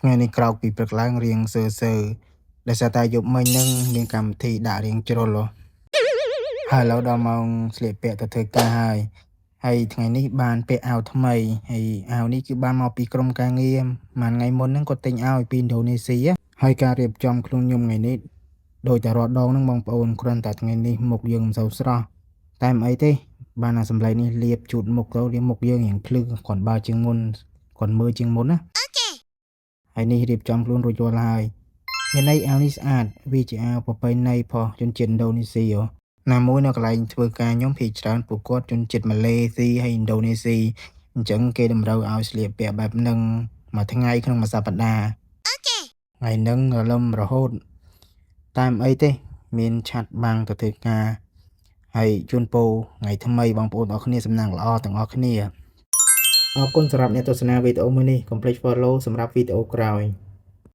ថ្ងៃនេះក្រោកពីព្រឹកឡើងរៀងសើដោយសារតែយប់មិញនឹងមានកម្មវិធីដាក់រៀងជ្រុលហើយឥឡូវដល់ម៉ោងស្លៀកពាក់ទៅធ្វើការហើយថ្ងៃនេះបានពាក់អាវថ្មីហើយអាវនេះគឺបានមកពីក្រុមការងារមួយថ្ងៃមុនហ្នឹងគាត់ទិញអាវពីឥណ្ឌូនេស៊ីហើយការរៀបចំខ្លួនខ្ញុំថ្ងៃនេះដោយតែរាល់ដងហ្នឹងបងប្អូនគ្រាន់តែថ្ងៃនេះមុខយើងមិនសូវស្រស់តែមិនអីទេបានអាសម្លេងនេះលាបជូតមុខទៅវាមុខយើងរៀងភ្លឺគាត់បើជាងមុនគាត់មើលជាងមុនណាហើយនេះរៀបចំខ្លួនរួចរាល់ហើយមានន័យអាវនេះស្អាតវាជាអាវប្រពៃណីផងជនជាតិឥណ្ឌូនេស៊ីណាមួយនៅកន្លែងធ្វើការខ្ញុំភាគច្រើនពួកគាត់ជនជាតិម៉ាឡេស៊ីហើយឥណ្ឌូនេស៊ីអញ្ចឹងគេតម្រូវឲ្យស្លៀកពាក់បែបហ្នឹងមួយថ្ងៃក្នុងមួយសប្តាហ៍ថ្ងៃហ្នឹងរលឹមរហូតតែមិនអីទេមានឆាត់បាំងទៅធ្វើការហើយជូនពរថ្ងៃថ្មីបងប្អូនអរគ្នាសំណាងល្អទាំងអស់គ្នាអរគុណសម្រាប់អ្នកទស្សនាវីដេអូមួយនេះកុំភ្លេច follow សម្រាប់វីដេអូក្រោយ